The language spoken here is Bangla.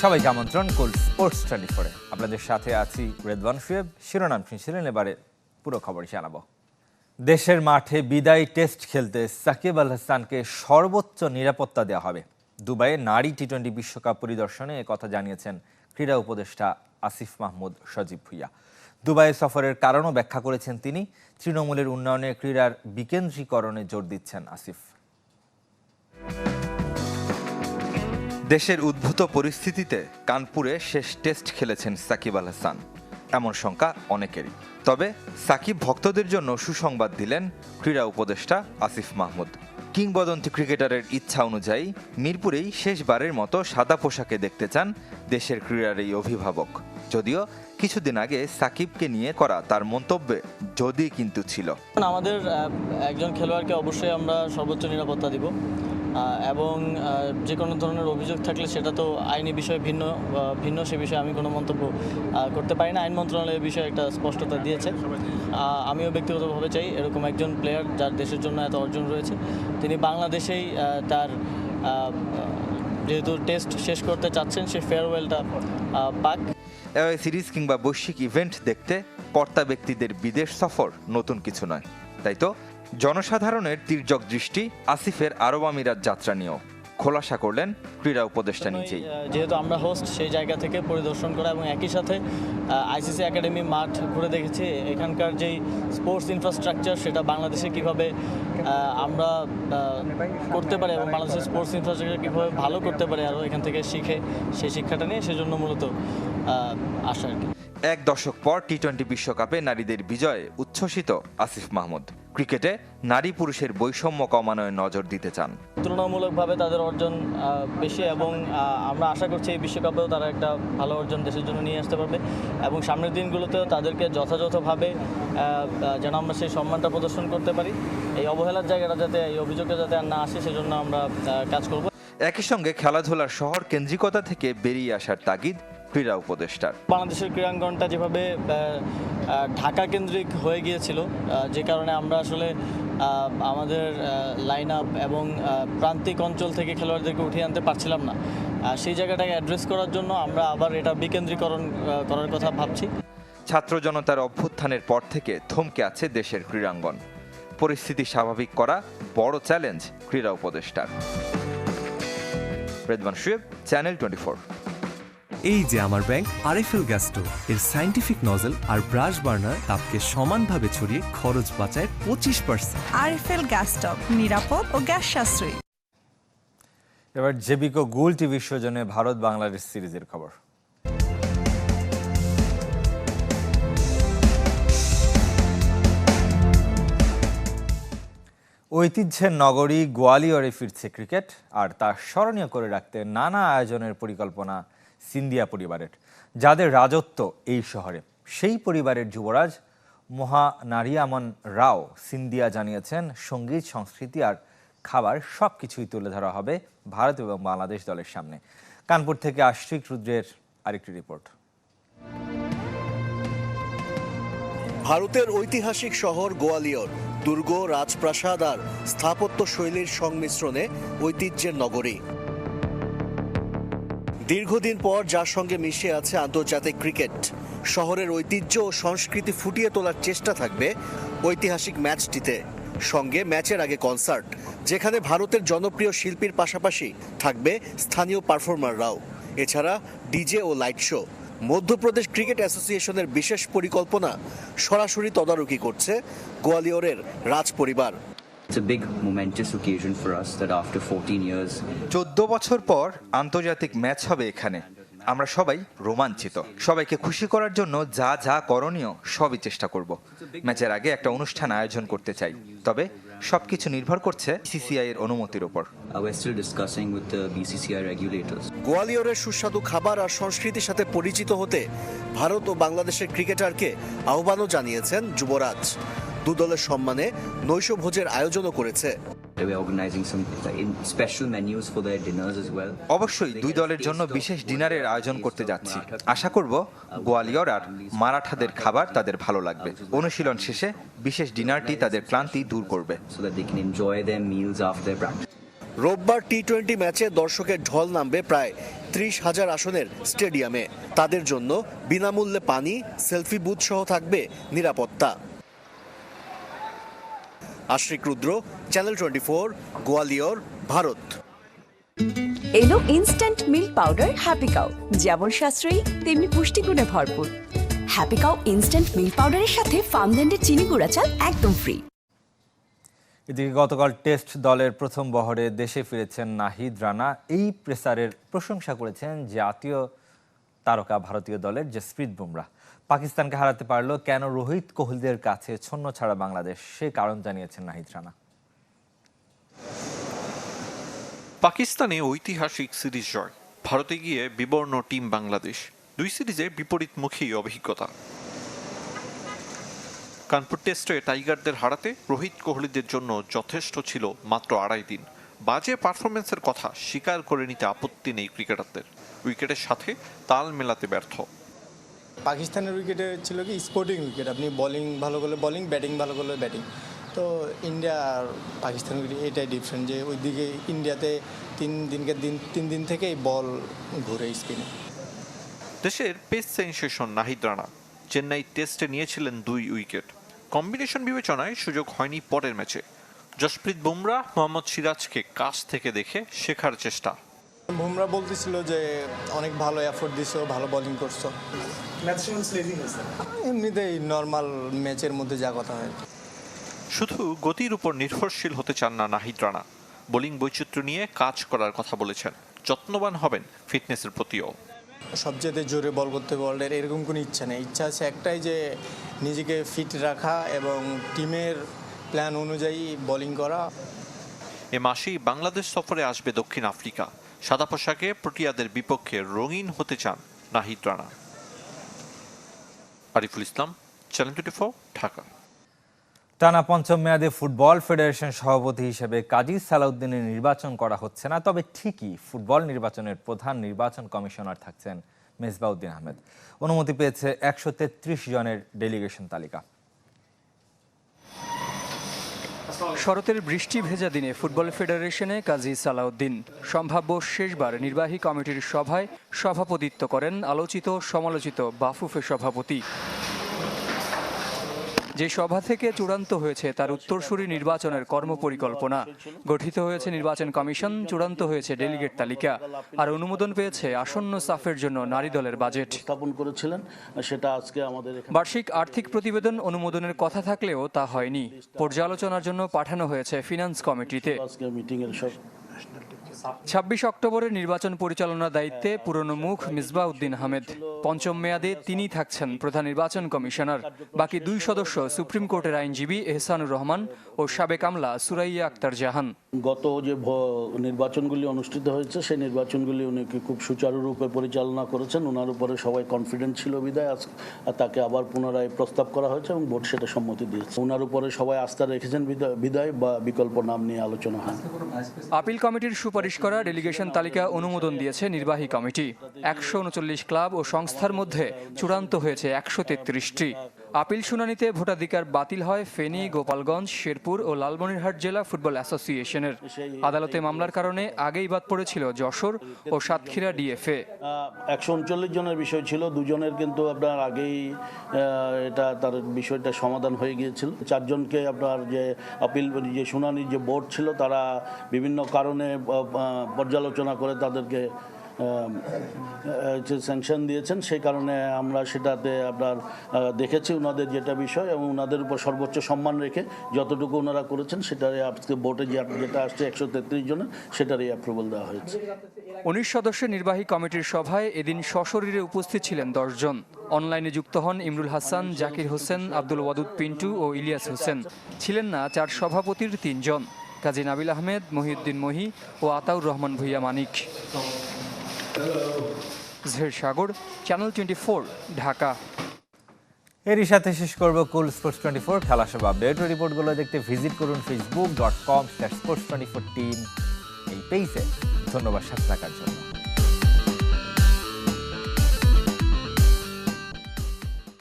সবাইকে আমন্ত্রণ কোল স্পোর্টস 24-এ। আপনাদের সাথে আছি রেদওয়ান শুয়েব। শিরোনাম শুনছিলেন, এবারে পুরো খবর জানাবো। দেশের মাঠে বিদায়ী টেস্ট খেলতে সাকিব আল হাসানকে সর্বোচ্চ নিরাপত্তা দেওয়া হবে। দুবাইয়ে নারী টি-20 বিশ্বকাপ পরিদর্শনে একথা জানিয়েছেন ক্রীড়া উপদেষ্টা আসিফ মাহমুদ সজীব ভুইয়া। দুবাই সফরের কারণও ব্যাখ্যা করেছেন তিনি। তৃণমূলের উন্নয়নে ক্রীড়ার বিকেন্দ্রীকরণে জোর দিচ্ছেন আসিফ। দেশের উদ্ভূত পরিস্থিতিতে কানপুরে শেষ টেস্ট খেলেছেন সাকিব আল হাসান, এমন শঙ্কা অনেকেরই। তবে সাকিব ভক্তদের জন্য সুসংবাদ দিলেন ক্রীড়া উপদেষ্টা আসিফ মাহমুদ। কিংবদন্তি ক্রিকেটারের ইচ্ছা অনুযায়ী মিরপুরেই শেষবারের মতো সাদা পোশাকে দেখতে চান দেশের ক্রীড়ার এই অভিভাবক। যদিও কিছুদিন আগে সাকিবকে নিয়ে করা তার মন্তব্যে যদি কিন্তু ছিল। আমাদের একজন খেলোয়াড়কে অবশ্যই আমরা সর্বোচ্চ নিরাপত্তা দিব এবং যে কোনো ধরনের অভিযোগ থাকলে সেটা তো আইনি বিষয়ে ভিন্ন সে বিষয়ে আমি কোনো মন্তব্য করতে পারি না। আইন মন্ত্রণালয় বিষয়ে একটা স্পষ্টতা দিয়েছে। আমিও ব্যক্তিগতভাবে চাই এরকম একজন প্লেয়ার যার দেশের জন্য এত অর্জন রয়েছে, তিনি বাংলাদেশেই তার যেহেতু টেস্ট শেষ করতে চাচ্ছেন, সে ফেয়ারওয়েলটা পাক। সিরিজ কিংবা বৈশ্বিক ইভেন্ট দেখতে কর্তা ব্যক্তিদের বিদেশ সফর নতুন কিছু নয়। তাই তো জনসাধারণের তির্যক দৃষ্টি আসিফের আরব আমিরাত যাত্রা নিয়েও খোলাসা করলেন ক্রীড়া উপদেষ্টা নিজেই। যেহেতু আমরা হোস্ট, সেই জায়গা থেকে পরিদর্শন করা এবং একই সাথে আইসিসি একাডেমি মাঠ ঘুরে দেখেছি। এখানকার যেই স্পোর্টস ইনফ্রাস্ট্রাকচার, সেটা বাংলাদেশে কিভাবে আমরা করতে পারি এবং বাংলাদেশের স্পোর্টস ইনফ্রাস্ট্রাকচার কীভাবে ভালো করতে পারি আরও এখান থেকে শিখে সেই শিক্ষাটা নিয়ে সেজন্য মূলত আসা আর কি। এক দশক পর টি-20 বিশ্বকাপে নারীদের বিজয়ে উচ্ছ্বসিত আসিফ মাহমুদ। ক্রিকেটে নারী পুরুষের বৈষম্য কমানোয় নজর দিতে চান। তুলনামূলকভাবে তাদের অর্জন বেশি এবং আমরা আশা করছি এই বিশ্বকাপেও তারা একটা ভালো অর্জন দেশের জন্য নিয়ে আসতে পারবে এবং সামনের দিনগুলোতেও তাদেরকে যথাযথভাবে যেন আমরা সেই সম্মানটা প্রদর্শন করতে পারি। এই অবহেলার জায়গাটা যাতে, এই অভিযোগটা যাতে আর না আসে, সেজন্য আমরা কাজ করব। একই সঙ্গে খেলাধুলার শহর কেন্দ্রিকতা থেকে বেরিয়ে আসার তাগিদ ক্রীড়া উপদেষ্টার। বাংলাদেশের ক্রীড়াঙ্গনটা যেভাবে ঢাকা কেন্দ্রিক হয়ে গিয়েছিল, যে কারণে আমরা আসলে আমাদের লাইন আপ এবং প্রান্তিক অঞ্চল থেকে খেলোয়াড়দেরকে উঠিয়ে আনতে পারছিলাম না। সেই জায়গাটাকে অ্যাড্রেস করার জন্য আমরা আবার এটা বিকেন্দ্রীকরণ করার কথা ভাবছি। ছাত্র জনতার অভ্যুত্থানের পর থেকে থমকে আছে দেশের ক্রীড়াঙ্গন। পরিস্থিতি স্বাভাবিক করা বড় চ্যালেঞ্জ ক্রীড়া উপদেষ্টার। রেদওয়ান শুয়েব, চ্যানেল 24। এই যে আমার ব্যাংক আরএফএল গ্যাস স্টোভ, এর সায়েন্টিফিক নজল আর ব্রাশ বার্নার তাপকে সমানভাবে ছড়িয়ে খরচ বাঁচায় 25%। আরএফএল গ্যাস স্টোভ, নিরাপদ ও গ্যাস সাশ্রয়ী। এবার জেবিকো গোল্ড টিভি সৌজন্যে ভারত বাংলাদেশ সিরিজের খবর। ঐতিহ্যের নগরী গোয়ালিয়রে ফিরছে ক্রিকেট, আর তা স্মরণীয় করে রাখতে নানা আয়োজনের পরিকল্পনা সিন্ধিয়া পরিবারের, যাদের রাজত্ব এই শহরে। সেই পরিবারের যুবরাজ মহানারিয়ামন রাও সিন্ধিয়া জানিয়েছেন, সঙ্গীত, সংস্কৃতি আর খাবার সবকিছুই তুলে ধরা হবে ভারত এবং বাংলাদেশ দলের সামনে। কানপুর থেকে আশিক রুদ্রের আরেকটি রিপোর্ট। ভারতের ঐতিহাসিক শহর গোয়ালিয়র দুর্গ, রাজপ্রাসাদ আর স্থাপত্য শৈলীর সংমিশ্রণে ঐতিহ্যের নগরী। দীর্ঘদিন পর যার সঙ্গে মিশে আছে আন্তর্জাতিক ক্রিকেট, শহরের ঐতিহ্য ও সংস্কৃতি ফুটিয়ে তোলার চেষ্টা থাকবে ঐতিহাসিক ম্যাচটিতে। সঙ্গে ম্যাচের আগে কনসার্ট, যেখানে ভারতের জনপ্রিয় শিল্পীর পাশাপাশি থাকবে স্থানীয় পারফর্মাররাও। এছাড়া ডিজে ও লাইট শো। মধ্যপ্রদেশ ক্রিকেট অ্যাসোসিয়েশনের বিশেষ পরিকল্পনা সরাসরি তদারকি করছে গোয়ালিয়রের রাজ পরিবার। It's a big momentous occasion for us that after 14 years 14 বছর পর আন্তর্জাতিক ম্যাচ হবে এখানে। আমরা সবাই রোমাঞ্চিত। সবাইকে খুশি করার জন্য যা যা করণীয় সবই চেষ্টা করব। ম্যাচের আগে একটা অনুষ্ঠান আয়োজন করতে চাই, তবে সবকিছু নির্ভর করছে বিসিসিআই এর অনুমতির উপর। we're still discussing with the BCCI regulators. গোয়ালিয়রের সুস্বাদু খাবার আর সংস্কৃতির সাথে পরিচিত হতে ভারত ও বাংলাদেশের ক্রিকেটারকে আহ্বানও জানিয়েছেন যুবরাজ। দুদলের সম্মানে নৈশভোজের আয়োজনও করেছে। We're organizing some special menus for their dinners as well. অবশ্যই দুই দলের জন্য বিশেষ ডিনারের আয়োজন করতে যাচ্ছি। আশা করব গোয়ালিয়র আর মারাঠাদের খাবার তাদের ভালো লাগবে। অনুশীলন শেষে বিশেষ ডিনারটি তাদের ক্লান্তি দূর করবে। So that they can enjoy their meals after their practice. রোববার টি-20 ম্যাচে দর্শকের ঢল নামবে প্রায় 30,000 আসনের স্টেডিয়ামে। তাদের জন্য বিনামূল্যে পানি, সেলফি বুথ সহ থাকবে নিরাপত্তা। আশরিক রুদ্র, চ্যানেল 24, গোয়ালিয়র, ভারত। এলো instant milk powder happy cow, যেমন সাশ্রয়ী তেমনি পুষ্টিগুণে ভরপুর। হ্যাপি কাউ ইনস্ট্যান্ট মিল্ক পাউডারের সাথে ফার্মল্যান্ডের চিনি গুঁড়া চাল একদম ফ্রি। এদিকে গতকাল টেস্ট দলের প্রথম বহরে দেশে ফিরেছেন নাহিদ রানা। এই প্রেসারের প্রশংসা করেছেন জাতীয় তারকা ভারতীয় দলের জসপ্রীত বুমরাহ। পাকিস্তানকে হারাতে পারল কেন রোহিত কোহলিদের কাছে ছন্ন ছাড়া বাংলাদেশ, সে কারণ জানিয়েছেন নাহিদ রানা। পাকিস্তানে ঐতিহাসিক সিরিজ জয়, ভারতে গিয়ে বিবর্ণ টিম বাংলাদেশ। দুই সিরিজে বিপরীতমুখী অভিজ্ঞতা। কানপুর টেস্টে টাইগারদের হারাতে রোহিত কোহলিদের জন্য যথেষ্ট ছিল মাত্র 2.5 দিন। বাজে পারফরমেন্সের কথা স্বীকার করে নিতে আপত্তি নেই ক্রিকেটারদের, উইকেটের সাথে তাল মেলাতে ব্যর্থ। পাকিস্তানের উইকেটে ছিল কি স্পোর্টিং উইকেট, আপনি বোলিং ভালো করলে বোলিং, ব্যাটিং ভালো করলে ব্যাটিং। তো ইন্ডিয়া আর পাকিস্তান উইকেট এটাই ডিফারেন্ট, যে ওইদিকে ইন্ডিয়াতে তিন দিন থেকেই বল ঘুরে স্পিনে। দেশের পেস সেনসেশন নাহিদ রানা চেন্নাই টেস্টে নিয়েছিলেন 2 উইকেট। কম্বিনেশন বিবেচনায় সুযোগ হয়নি পরের ম্যাচে। জসপ্রীত বুমরাহ মোহাম্মদ সিরাজকে কাছ থেকে দেখে শেখার চেষ্টা। বুমরাহ বলতেছিল যে অনেক ভালো এফোর্ট দিছো, ভালো বোলিং করছো। এমনিতেই নর্মাল ম্যাচের মধ্যে যা কথা হয়। শুধু গতির উপর নির্ভরশীল হতে চান না নাহিদ রানা, বোলিং বৈচিত্র্য নিয়ে কাজ করার কথা বলেছেন। যত্নবান হবেন ফিটনেসের প্রতিও। সবচেয়ে জোরে বল করতে বলের এরকম কোনো ইচ্ছা নেই। ইচ্ছা আছে একটাই, যে নিজেকে ফিট রাখা এবং টিমের প্ল্যান অনুযায়ী বোলিং করা। এ মাসেই বাংলাদেশ সফরে আসবে দক্ষিণ আফ্রিকা। সাদা পোশাকে প্রোটিয়াদের বিপক্ষে রঙিন হতে চান নাহিদ রানা। আরিফুল ইসলাম, চ্যানেল 24, ঢাকা। টানা পঞ্চম মেয়াদে ফুটবল ফেডারেশন সভাপতি হিসেবে কাজী সালাউদ্দিনের নির্বাচন করা হচ্ছে না, তবে ঠিকই ফুটবল নির্বাচনের প্রধান নির্বাচন কমিশনার থাকছেন মেজবাউদ্দিন আহমেদ। অনুমতি পেয়েছে 133 জনের ডেলিগেশন তালিকা। শরতের বৃষ্টি ভেজা দিনে ফুটবল ফেডারেশনে কাজী সালাউদ্দিন সম্ভাব্য শেষবার নির্বাহী কমিটির সভায় সভাপতিত্ব করেন আলোচিত সমালোচিত বাফুফে সভাপতি। যে সভা থেকে চূড়ান্ত হয়েছে তার উত্তরসূরি নির্বাচনের কর্মপরিকল্পনা, গঠিত হয়েছে নির্বাচন কমিশন, চূড়ান্ত হয়েছে ডেলিগেট তালিকা, আর অনুমোদন পেয়েছে আসন্ন সাফের জন্য নারী দলের বাজেট স্থাপন করেছিলেন। সেটা আজকে আমাদের বার্ষিক আর্থিক প্রতিবেদন অনুমোদনের কথা থাকলেও তা হয়নি। পর্যালোচনার জন্য পাঠানো হয়েছে ফিনান্স কমিটিতে। 26 অক্টোবরের নির্বাচন পরিচালনার দায়িত্বে পুরনো মুখ মিসবাউদ্দিন আহমেদ। পঞ্চম মেয়াদে তিনি থাকছেন প্রধান নির্বাচন কমিশনার। বাকি 2 সদস্য সুপ্রিম কোর্টের আইনজীবী এহসানুর রহমান ও সাবেক আমলা সুরাইয়া আক্তার জাহান। গত যে নির্বাচনগুলি অনুষ্ঠিত হয়েছে সেই নির্বাচনগুলি উনি খুব সুচারুরূপে পরিচালনা করেছেন। ওনার উপরে সবাই কনফিডেন্ট ছিল বিদায় তাকে আবার পুনরায় প্রস্তাব করা হয়েছে এবং বোর্ড সেটা সম্মতি দিয়েছে। ওনার উপরে সবাই আস্থা রেখেছেন বিদায় বা বিকল্প নাম নিয়ে আলোচনা হয়। আপিল কমিটির সুপারিশ করা ডেলিগেশন তালিকা অনুমোদন দিয়েছে নির্বাহী কমিটি। 139 ক্লাব ও সংস্থার মধ্যে চূড়ান্ত হয়েছে 133টি। আপিল শুনানিতে ভোটাধিকার বাতিল হয় ফেনী, গোপালগঞ্জ, শেরপুর ও লালমনিরহাট জেলা ফুটবল অ্যাসোসিয়েশনের। আদালতে মামলার কারণে আগেই বাদ পড়েছিল যশোর ও সাতক্ষীরা ডিএফএ। 139 জনের বিষয় ছিল, 2 জনের কিন্তু আপনার আগেই এটা তার বিষয়টা সমাধান হয়ে গিয়েছিল। 4 জনকে আপনার যে আপিল যে শুনানির যে বোর্ড ছিল তারা বিভিন্ন কারণে পর্যালোচনা করে তাদেরকে স্যাংশন দিয়েছেন। সেই কারণে আমরা সেটাতে আপনার দেখেছি ওনাদের যেটা বিষয় এবং ওনাদের উপর সর্বোচ্চ সম্মান রেখে যতটুকু ওনারা করেছেন সেটারই আজকে বোর্ডে যেটা আসছে 133 জনের সেটারই অ্যাপ্রুভাল দেওয়া হয়েছে। 19 সদস্যের নির্বাহী কমিটির সভায় এদিন সশরীরে উপস্থিত ছিলেন 10 জন। অনলাইনে যুক্ত হন ইমরুল হাসান, জাকির হোসেন, আব্দুল ওয়াদুদ পিন্টু ও ইলিয়াস হোসেন। ছিলেন না 4 সভাপতির 3 জন, কাজী নাবিল আহমেদ, মহিউদ্দিন মহি ও আতাউর রহমান ভুইয়া মানিক। জহের সাগর, চ্যানেল 24, ঢাকা। এরই সাথে শেষ করব কুল স্পোর্টস 24 খেলা সব আপডেট ও রিপোর্টগুলো দেখতে ভিজিট করুন facebook.com/sports24team এই পেজে। ধন্যবাদ সাথে থাকার জন্য।